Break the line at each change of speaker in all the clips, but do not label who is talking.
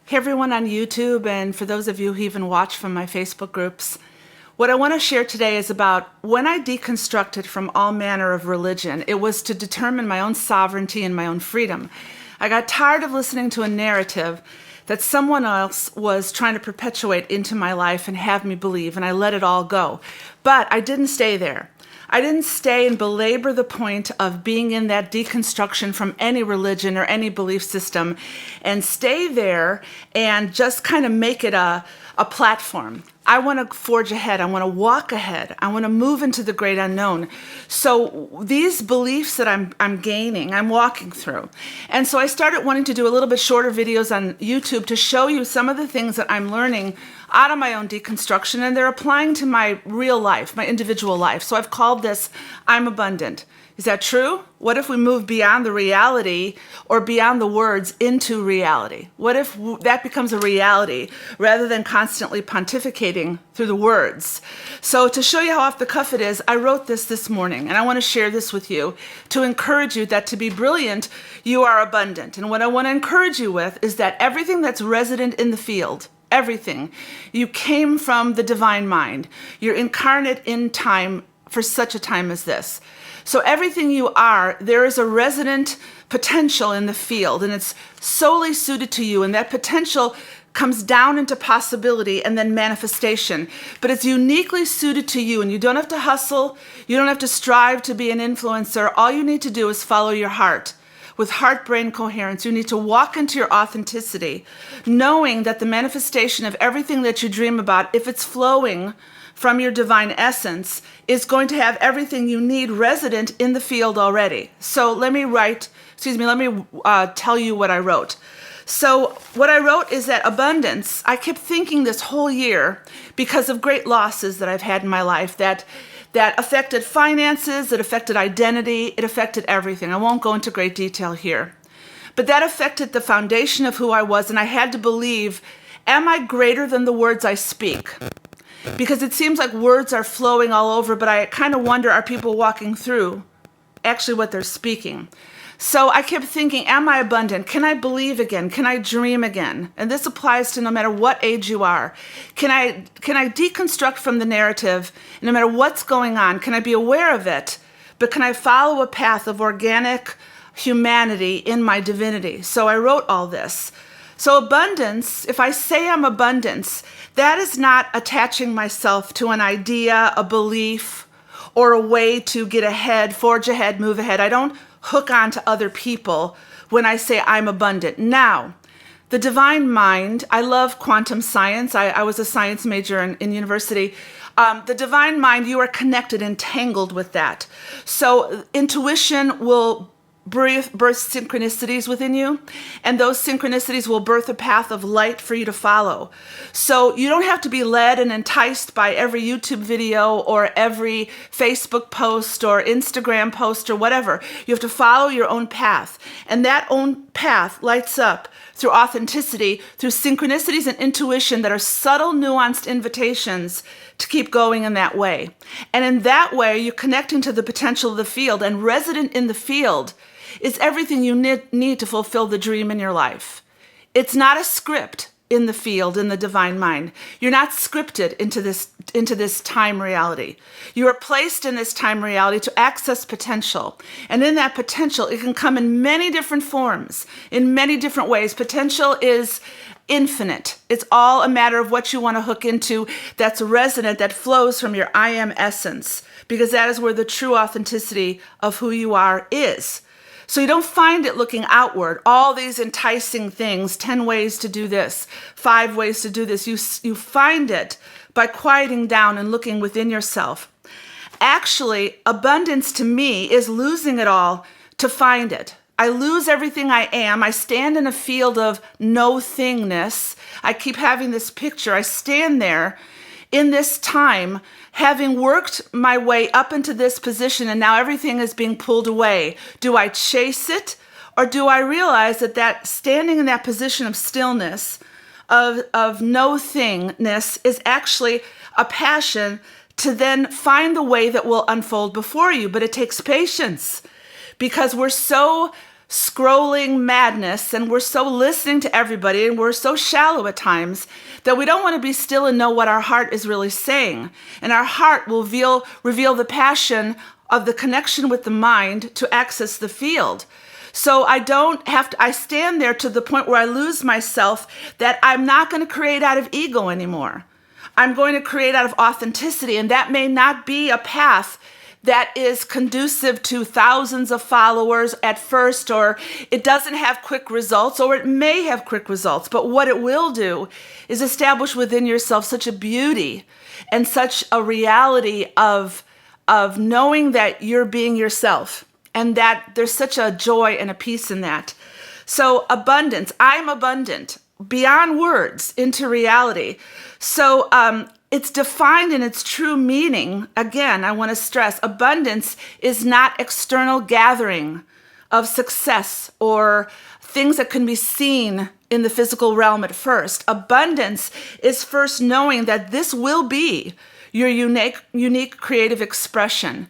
Hey everyone on YouTube, and for those of you who even watch from my Facebook groups, what I want to share today is about when I deconstructed from all manner of religion. It was to determine my own sovereignty and my own freedom. I got tired of listening to a narrative that someone else was trying to perpetuate into my life and have me believe, and I let it all go. But I didn't stay there. I didn't stay and belabor the point of being in that deconstruction from any religion or any belief system and stay there and just kind of make it a platform. I want to forge ahead. I want to walk ahead. I want to move into the great unknown. So these beliefs that I'm gaining, I'm walking through. And so I started wanting to do a little bit shorter videos on YouTube to show you some of the things that I'm learning out of my own deconstruction, and they're applying to my real life, my individual life. So I've called this I'm Abundant. Is that true? What if we move beyond the reality or beyond the words into reality? What if that becomes a reality rather than constantly pontificating through the words? So to show you how off the cuff it is, I wrote this morning, and I want to share this with you to encourage you that to be brilliant, you are abundant. And what I want to encourage you with is that everything that's resident in the field, everything, you came from the divine mind. You're incarnate in time for such a time as this. So everything you are, there is a resident potential in the field, and it's solely suited to you, and that potential comes down into possibility and then manifestation. But it's uniquely suited to you, and you don't have to hustle. You don't have to strive to be an influencer. All you need to do is follow your heart. With heart-brain coherence, you need to walk into your authenticity, knowing that the manifestation of everything that you dream about, if it's flowing from your divine essence, is going to have everything you need resident in the field already. So let me tell you what I wrote. So what I wrote is that abundance, I kept thinking this whole year because of great losses that I've had in my life that affected finances, it affected identity, it affected everything. I won't go into great detail here. But that affected the foundation of who I was, and I had to believe, am I greater than the words I speak? Because it seems like words are flowing all over, but I kind of wonder, are people walking through actually what they're speaking? So I kept thinking, am I abundant? Can I believe again? Can I dream again? And this applies to no matter what age you are. Can I deconstruct from the narrative, no matter what's going on? Can I be aware of it? But can I follow a path of organic humanity in my divinity? So I wrote all this. So abundance, if I say I'm abundance, that is not attaching myself to an idea, a belief, or a way to get ahead, forge ahead, move ahead. I don't hook on to other people when I say I'm abundant. Now, the divine mind, I love quantum science. I was a science major in university. The divine mind, you are connected, entangled with that. So intuition will birth synchronicities within you, and those synchronicities will birth a path of light for you to follow. So you don't have to be led and enticed by every YouTube video or every Facebook post or Instagram post or whatever. You have to follow your own path, and that own path lights up through authenticity, through synchronicities and intuition that are subtle, nuanced invitations to keep going in that way. And in that way, you're connecting to the potential of the field, and resident in the field is everything you need to fulfill the dream in your life. It's not a script in the field, in the divine mind. You're not scripted into this time reality. You are placed in this time reality to access potential. And in that potential, it can come in many different forms, in many different ways. Potential is infinite. It's all a matter of what you want to hook into that's resonant, that flows from your I am essence, because that is where the true authenticity of who you are is. So you don't find it looking outward, all these enticing things, 10 ways to do this, 5 ways to do this. You find it by quieting down and looking within yourself. Actually, abundance to me is losing it all to find it. I lose everything I am. I stand in a field of no-thingness. I keep having this picture. I stand there in this time, having worked my way up into this position, and now everything is being pulled away. Do I chase it, or do I realize that standing in that position of stillness, of no-thingness, is actually a passion to then find the way that will unfold before you? But it takes patience, because we're so scrolling madness, and we're so listening to everybody, and we're so shallow at times that we don't want to be still and know what our heart is really saying. And our heart will reveal the passion of the connection with the mind to access the field. So I stand there to the point where I lose myself, that I'm not going to create out of ego anymore. I'm going to create out of authenticity, and that may not be a path that is conducive to thousands of followers at first, or it doesn't have quick results, or it may have quick results. But what it will do is establish within yourself such a beauty and such a reality of knowing that you're being yourself, and that there's such a joy and a peace in that. So abundance, I'm abundant beyond words into reality. So it's defined in its true meaning. Again, I want to stress, abundance is not external gathering of success or things that can be seen in the physical realm at first. Abundance is first knowing that this will be your unique creative expression.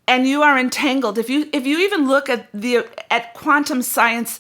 And you are entangled. If you even look at quantum science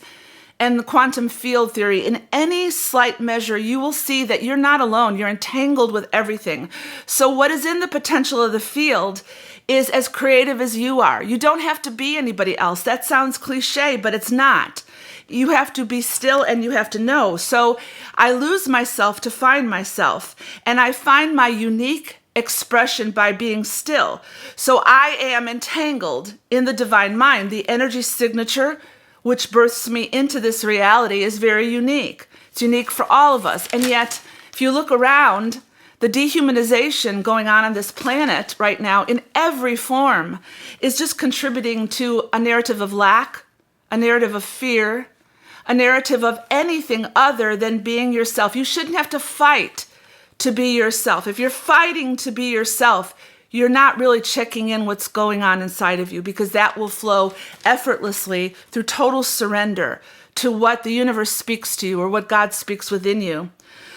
and the quantum field theory, in any slight measure, you will see that you're not alone. You're entangled with everything. So what is in the potential of the field is as creative as you are. You don't have to be anybody else. That sounds cliche, but it's not. You have to be still, and you have to know. So I lose myself to find myself, and I find my unique expression by being still. So I am entangled in the divine mind. The energy signature which births me into this reality is very unique. It's unique for all of us. And yet, if you look around, the dehumanization going on this planet right now in every form is just contributing to a narrative of lack, a narrative of fear, a narrative of anything other than being yourself. You shouldn't have to fight to be yourself. If you're fighting to be yourself, you're not really checking in what's going on inside of you, because that will flow effortlessly through total surrender to what the universe speaks to you or what God speaks within you.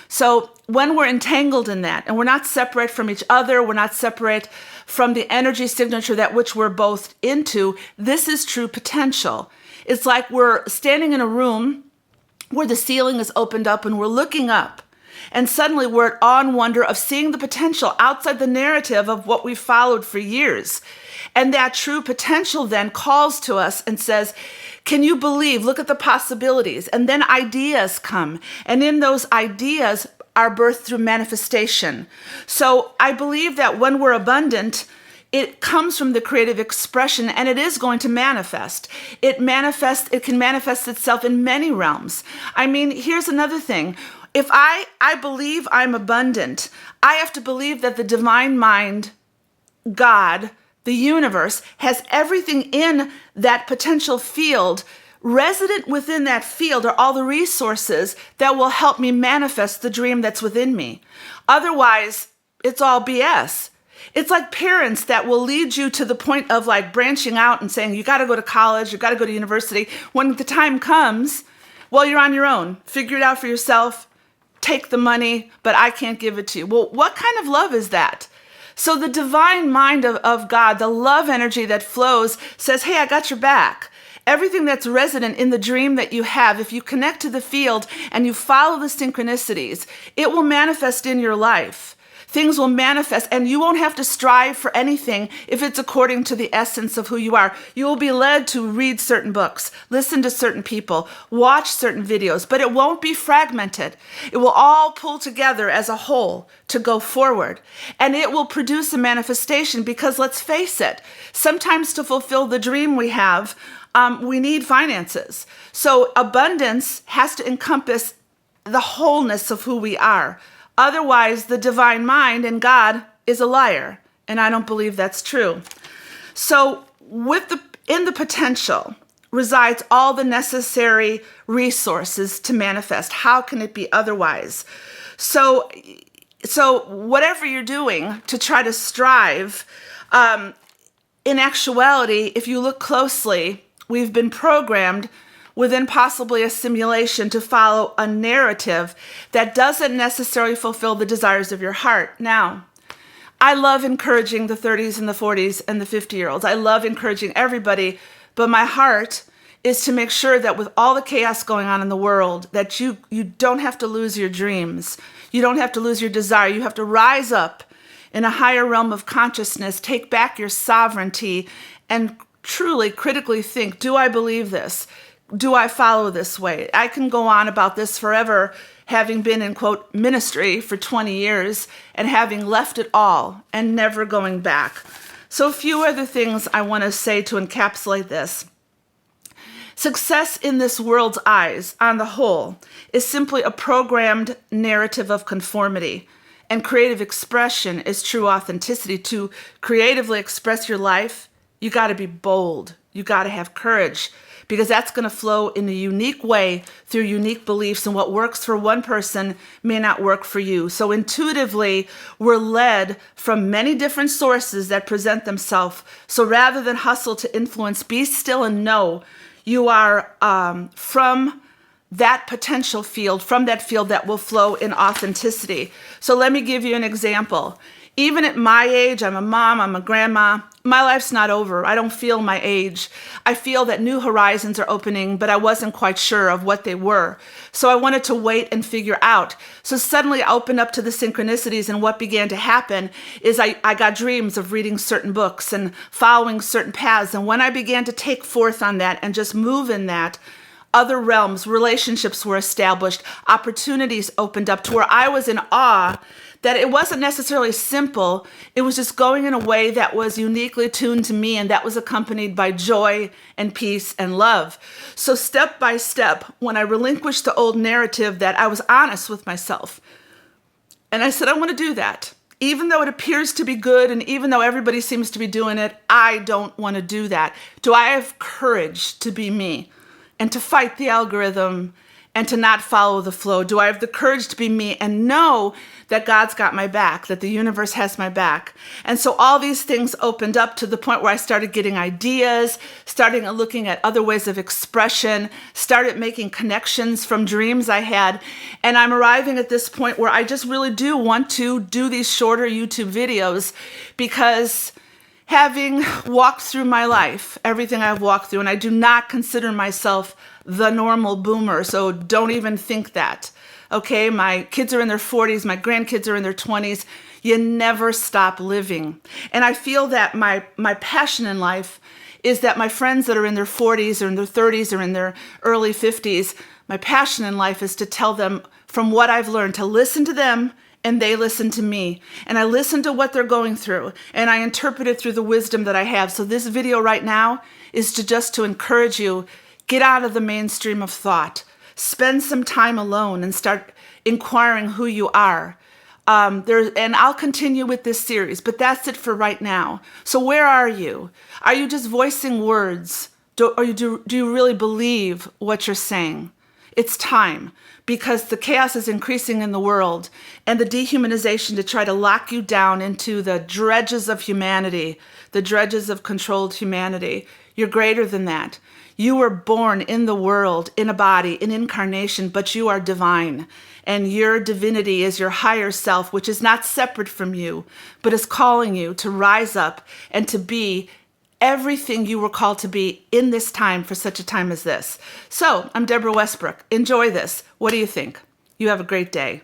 So when we're entangled in that, and we're not separate from each other, we're not separate from the energy signature that which we're both into, this is true potential. It's like we're standing in a room where the ceiling is opened up and we're looking up. And suddenly we're at awe and wonder of seeing the potential outside the narrative of what we've followed for years. And that true potential then calls to us and says, can you believe? Look at the possibilities. And then ideas come. And in those ideas are birthed through manifestation. So I believe that when we're abundant, it comes from the creative expression, and it is going to manifest. It can manifest itself in many realms. I mean, here's another thing. If I believe I'm abundant, I have to believe that the divine mind, God, the universe, has everything in that potential field. Resident within that field are all the resources that will help me manifest the dream that's within me. Otherwise, it's all BS. It's like parents that will lead you to the point of like branching out and saying, you got to go to college, you got to go to university. When the time comes, well, you're on your own. Figure it out for yourself. Take the money, but I can't give it to you. Well, what kind of love is that? So the divine mind of God, the love energy that flows, says, hey, I got your back. Everything that's resident in the dream that you have, if you connect to the field and you follow the synchronicities, it will manifest in your life. Things will manifest, and you won't have to strive for anything if it's according to the essence of who you are. You will be led to read certain books, listen to certain people, watch certain videos, but it won't be fragmented. It will all pull together as a whole to go forward, and it will produce a manifestation, because let's face it, sometimes to fulfill the dream we have, we need finances. So abundance has to encompass the wholeness of who we are. Otherwise, the divine mind and God is a liar, and I don't believe that's true. So in the potential resides all the necessary resources to manifest. How can it be otherwise? So whatever you're doing to try to strive, in actuality, if you look closely, we've been programmed within possibly a simulation to follow a narrative that doesn't necessarily fulfill the desires of your heart. Now, I love encouraging the 30s and the 40s and the 50-year-olds. I love encouraging everybody, but my heart is to make sure that with all the chaos going on in the world, that you don't have to lose your dreams. You don't have to lose your desire. You have to rise up in a higher realm of consciousness, take back your sovereignty, and truly critically think, do I believe this? Do I follow this way? I can go on about this forever, having been in, quote, ministry for 20 years and having left it all and never going back. So a few other things I want to say to encapsulate this. Success in this world's eyes, on the whole, is simply a programmed narrative of conformity. And creative expression is true authenticity. To creatively express your life, you got to be bold. You got to have courage, because that's going to flow in a unique way through unique beliefs, and what works for one person may not work for you. So intuitively, we're led from many different sources that present themselves. So rather than hustle to influence, be still and know you are from that potential field, from that field that will flow in authenticity. So let me give you an example. Even at my age, I'm a mom, I'm a grandma, my life's not over. I don't feel my age. I feel that new horizons are opening, but I wasn't quite sure of what they were. So I wanted to wait and figure out. So suddenly I opened up to the synchronicities, and what began to happen is I got dreams of reading certain books and following certain paths. And when I began to take forth on that and just move in that, other realms, relationships were established, opportunities opened up to where I was in awe that it wasn't necessarily simple. It was just going in a way that was uniquely attuned to me, and that was accompanied by joy and peace and love. So step by step, when I relinquished the old narrative, that I was honest with myself. And I said, I want to do that. Even though it appears to be good, and even though everybody seems to be doing it, I don't want to do that. Do I have courage to be me and to fight the algorithm and to not follow the flow? Do I have the courage to be me and know that God's got my back, that the universe has my back? And so all these things opened up to the point where I started getting ideas, starting looking at other ways of expression, started making connections from dreams I had. And I'm arriving at this point where I just really do want to do these shorter YouTube videos, because having walked through my life, everything I've walked through, and I do not consider myself the normal boomer, so don't even think that. Okay, my kids are in their 40s, my grandkids are in their 20s. You never stop living. And I feel that my passion in life is that my friends that are in their 40s or in their 30s or in their early 50s, my passion in life is to tell them from what I've learned, to listen to them, and they listen to me. And I listen to what they're going through, and I interpret it through the wisdom that I have. So this video right now is to encourage you, get out of the mainstream of thought. Spend some time alone and start inquiring who you are. And I'll continue with this series, but that's it for right now. So where are you? Are you just voicing words? Do you really believe what you're saying? It's time, because the chaos is increasing in the world, and the dehumanization to try to lock you down into the dredges of humanity, the dredges of controlled humanity. You're greater than that. You were born in the world, in a body, in incarnation, but you are divine. And your divinity is your higher self, which is not separate from you, but is calling you to rise up and to be everything you were called to be in this time, for such a time as this. So I'm Deborah Westbrook. Enjoy this. What do you think? You have a great day.